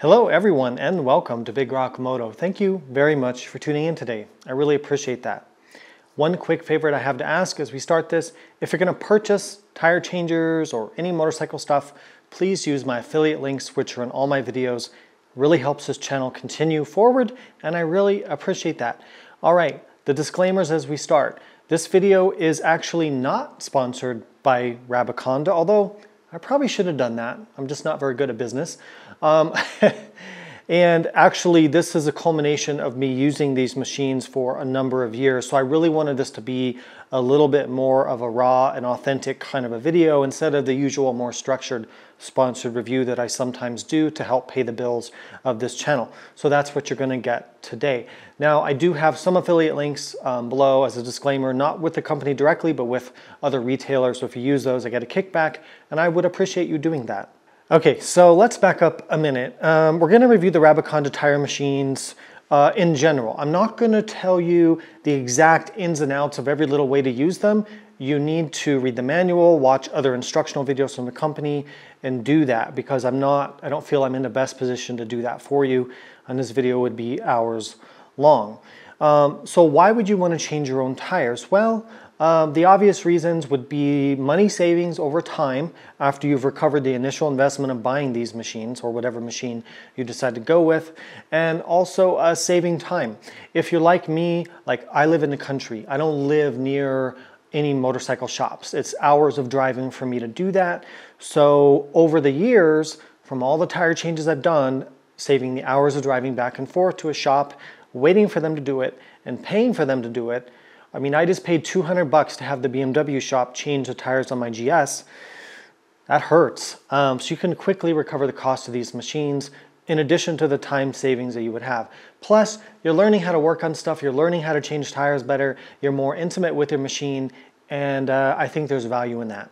Hello everyone and welcome to Big Rock Moto. Thank you very much for tuning in today. I really appreciate that. One quick favor I have to ask as we start this, if you're going to purchase tire changers or any motorcycle stuff, please use my affiliate links which are in all my videos. It really helps this channel continue forward and I really appreciate that. Alright, the disclaimers as we start. This video is actually not sponsored by Rabaconda, although I probably should have done that. I'm just not very good at business. And actually this is a culmination of me using these machines for a number of years. So I really wanted this to be a little bit more of a raw and authentic kind of a video instead of the usual more structured sponsored review that I sometimes do to help pay the bills of this channel. So that's what you're going to get today. Now I do have some affiliate links below as a disclaimer, not with the company directly, but with other retailers. So if you use those, I get a kickback and I would appreciate you doing that. Okay, so let's back up a minute. We're going to review the Rabaconda tire machines in general. I'm not going to tell you the exact ins and outs of every little way to use them. You need to read the manual, watch other instructional videos from the company, and do that because I don't feel I'm in the best position to do that for you, and this video would be hours long. So why would you want to change your own tires? Well, the obvious reasons would be money savings over time after you've recovered the initial investment of buying these machines or whatever machine you decide to go with, and also saving time. If you're like me, like I live in the country, I don't live near any motorcycle shops. It's hours of driving for me to do that. So over the years, from all the tire changes I've done, saving the hours of driving back and forth to a shop, waiting for them to do it, and paying for them to do it. I mean, I just paid $200 to have the BMW shop change the tires on my GS. That hurts. So you can quickly recover the cost of these machines in addition to the time savings that you would have. Plus, you're learning how to work on stuff, you're learning how to change tires better, you're more intimate with your machine, and I think there's value in that.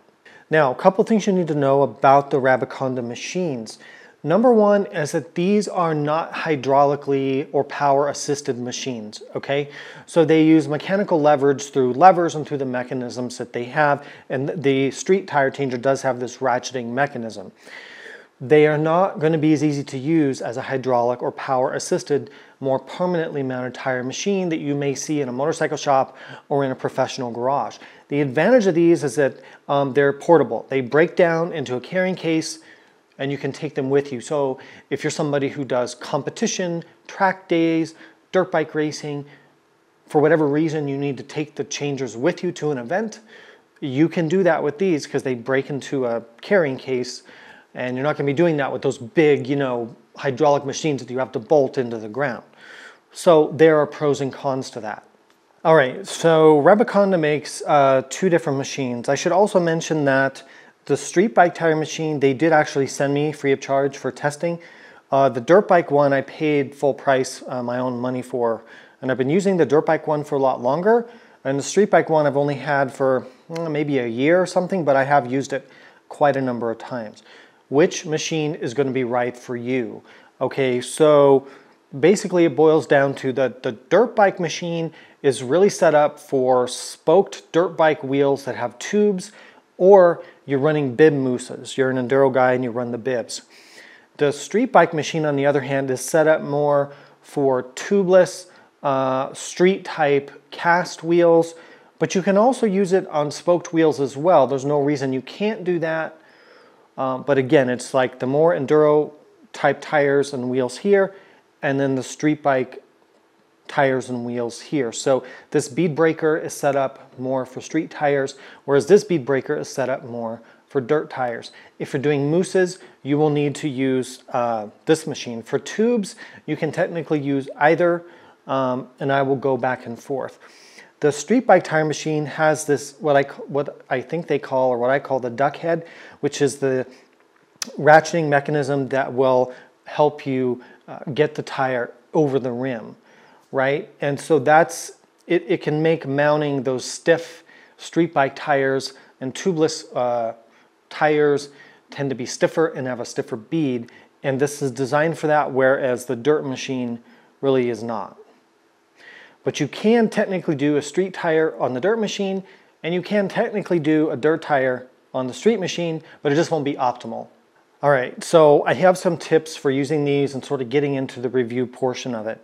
Now, a couple things you need to know about the Rabaconda machines. Number one is that these are not hydraulically or power assisted machines, okay? So they use mechanical leverage through levers and through the mechanisms that they have, and the street tire changer does have this ratcheting mechanism. They are not going to be as easy to use as a hydraulic or power assisted, more permanently mounted tire machine that you may see in a motorcycle shop or in a professional garage. The advantage of these is that they're portable. They break down into a carrying case and you can take them with you. So if you're somebody who does competition, track days, dirt bike racing, for whatever reason you need to take the changers with you to an event, you can do that with these because they break into a carrying case, and you're not going to be doing that with those big, hydraulic machines that you have to bolt into the ground. So there are pros and cons to that. All right, so Rabaconda makes two different machines. I should also mention that the street bike tire machine, they did actually send me free of charge for testing. The dirt bike one I paid full price, my own money for, and I've been using the dirt bike one for a lot longer, and the street bike one I've only had for maybe a year or something, but I have used it quite a number of times. Which machine is going to be right for you? Okay, so basically it boils down to the dirt bike machine is really set up for spoked dirt bike wheels that have tubes, or you're running bib mooses. You're an enduro guy and you run the bibs. The street bike machine, on the other hand, is set up more for tubeless street type cast wheels, but you can also use it on spoked wheels as well. There's no reason you can't do that. But again, it's like the more enduro type tires and wheels here, and then the street bike tires and wheels here. So this bead breaker is set up more for street tires, whereas this bead breaker is set up more for dirt tires. If you're doing mooses, you will need to use this machine. For tubes, you can technically use either, and I will go back and forth. The street bike tire machine has this, what I think they call, or what I call the duck head, which is the ratcheting mechanism that will help you get the tire over the rim, right? And so it can make mounting those stiff street bike tires, and tubeless tires tend to be stiffer and have a stiffer bead, and this is designed for that, whereas the dirt machine really is not. But you can technically do a street tire on the dirt machine, and you can technically do a dirt tire on the street machine, but it just won't be optimal. All right, so I have some tips for using these and sort of getting into the review portion of it.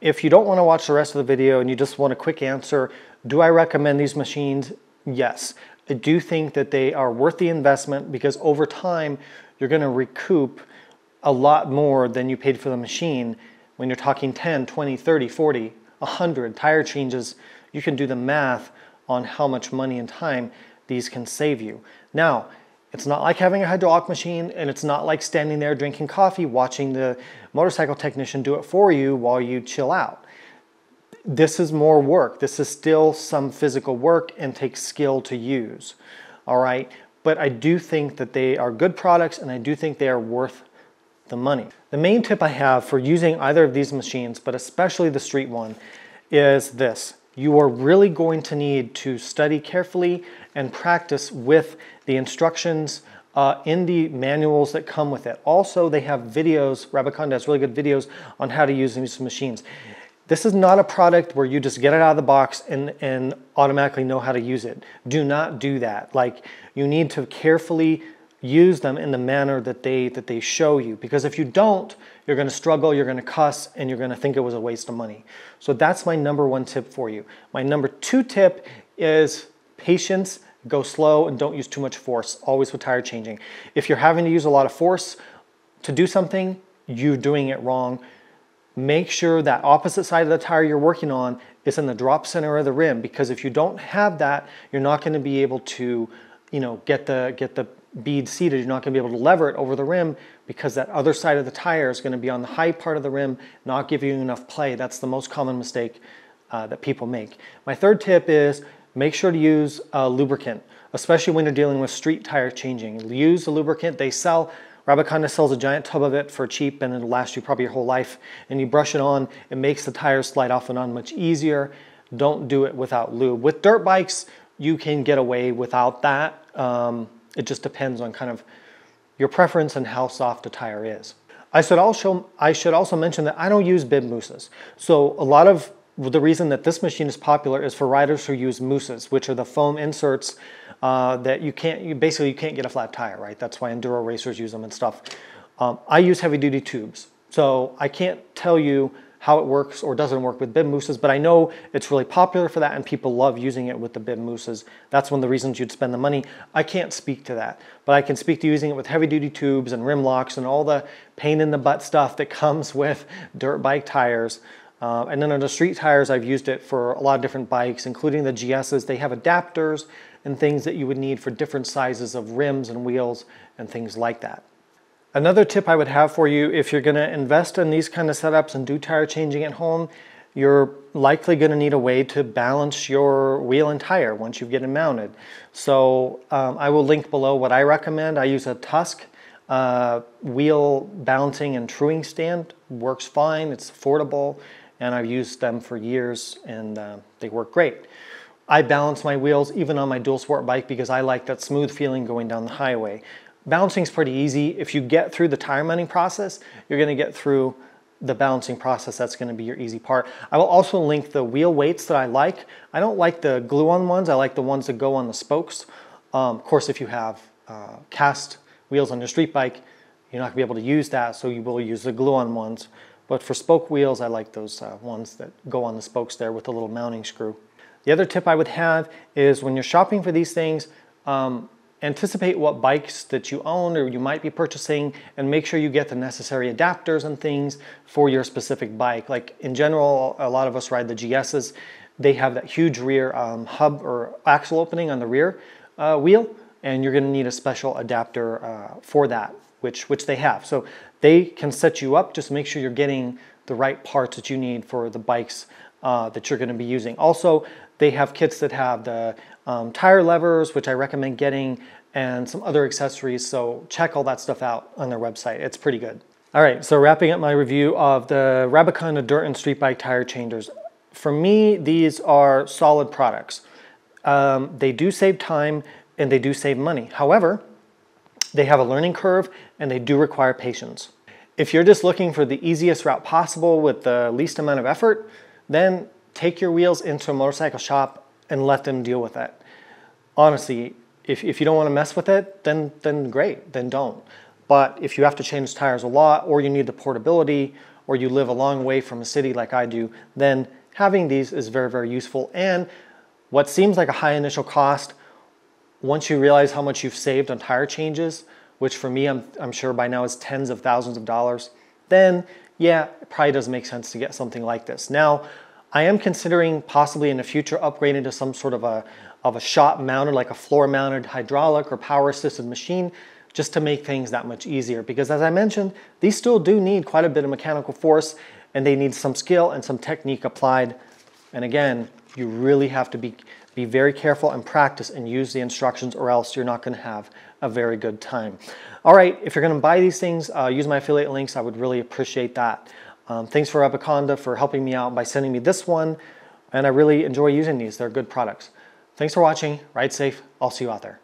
If you don't want to watch the rest of the video and you just want a quick answer, do I recommend these machines? Yes. I do think that they are worth the investment because over time you're going to recoup a lot more than you paid for the machine. When you're talking 10, 20, 30, 40, 100 tire changes, you can do the math on how much money and time these can save you. Now, it's not like having a hydraulic machine, and it's not like standing there drinking coffee, watching the motorcycle technician do it for you while you chill out. This is more work. This is still some physical work and takes skill to use. All right, but I do think that they are good products, and I do think they are worth the money. The main tip I have for using either of these machines, but especially the street one, is this. You are really going to need to study carefully and practice with the instructions in the manuals that come with it. Also, they have videos. Rabaconda has really good videos on how to use these machines. This is not a product where you just get it out of the box and automatically know how to use it. Do not do that. Like, you need to carefully use them in the manner that they show you, because if you don't, you're going to struggle, you're going to cuss, and you're going to think it was a waste of money. So that's my number one tip for you. My number two tip is patience. Go slow and don't use too much force, always with tire changing. If you're having to use a lot of force to do something, you're doing it wrong. Make sure that opposite side of the tire you're working on is in the drop center of the rim, because if you don't have that, you're not going to be able to, get the bead seated. You're not going to be able to lever it over the rim, because that other side of the tire is going to be on the high part of the rim, not giving you enough play. That's the most common mistake that people make. My third tip is make sure to use lubricant, especially when you're dealing with street tire changing. Use the lubricant. Rabaconda sells a giant tub of it for cheap, and it'll last you probably your whole life. And you brush it on, it makes the tires slide off and on much easier. Don't do it without lube. With dirt bikes, you can get away without that. It just depends on kind of your preference and how soft the tire is. I should also mention that I don't use bib mousses. So a lot of the reason that this machine is popular is for riders who use mousses, which are the foam inserts that you can't get a flat tire, right? That's why enduro racers use them and stuff. I use heavy duty tubes. So I can't tell you how it works or doesn't work with bib mousses, but I know it's really popular for that and people love using it with the bib mousses. That's one of the reasons you'd spend the money. I can't speak to that, but I can speak to using it with heavy duty tubes and rim locks and all the pain in the butt stuff that comes with dirt bike tires. And then on the street tires, I've used it for a lot of different bikes, including the GSs. They have adapters and things that you would need for different sizes of rims and wheels and things like that. Another tip I would have for you, if you're going to invest in these kind of setups and do tire changing at home, you're likely going to need a way to balance your wheel and tire once you get it mounted. So I will link below what I recommend. I use a Tusk wheel balancing and truing stand. Works fine, it's affordable, and I've used them for years and they work great. I balance my wheels even on my dual sport bike because I like that smooth feeling going down the highway. Balancing is pretty easy. If you get through the tire mounting process, you're going to get through the balancing process. That's going to be your easy part. I will also link the wheel weights that I like. I don't like the glue-on ones. I like the ones that go on the spokes. Of course, if you have cast wheels on your street bike, you're not going to be able to use that, so you will use the glue-on ones. But for spoke wheels, I like those ones that go on the spokes there with a little mounting screw. The other tip I would have is when you're shopping for these things, anticipate what bikes that you own or you might be purchasing and make sure you get the necessary adapters and things for your specific bike. Like in general, a lot of us ride the GSs. They have that huge rear hub or axle opening on the rear wheel, and you're going to need a special adapter for that, which they have. So they can set you up. Just make sure you're getting the right parts that you need for the bikes that you're going to be using. Also, they have kits that have the tire levers, which I recommend getting, and some other accessories. So check all that stuff out on their website. It's pretty good. All right, so wrapping up my review of the Rabaconda dirt and street bike tire changers. For me, these are solid products. They do save time and they do save money. However, they have a learning curve and they do require patience. If you're just looking for the easiest route possible with the least amount of effort, then take your wheels into a motorcycle shop and let them deal with it. Honestly, if you don't want to mess with it, then great, then don't. But if you have to change tires a lot, or you need the portability, or you live a long way from a city like I do, then having these is very, very useful. And what seems like a high initial cost, once you realize how much you've saved on tire changes, which for me, I'm sure by now is tens of thousands of dollars, then yeah, it probably doesn't make sense to get something like this. Now, I am considering possibly in the future upgrading to some sort of a shop mounted, like a floor mounted hydraulic or power assisted machine, just to make things that much easier. Because as I mentioned, these still do need quite a bit of mechanical force, and they need some skill and some technique applied. And again, you really have to be very careful and practice and use the instructions, or else you're not going to have a very good time. All right, if you're going to buy these things, use my affiliate links. I would really appreciate that. Thanks for Rabaconda for helping me out by sending me this one, and I really enjoy using these. They're good products. Thanks for watching. Ride safe. I'll see you out there.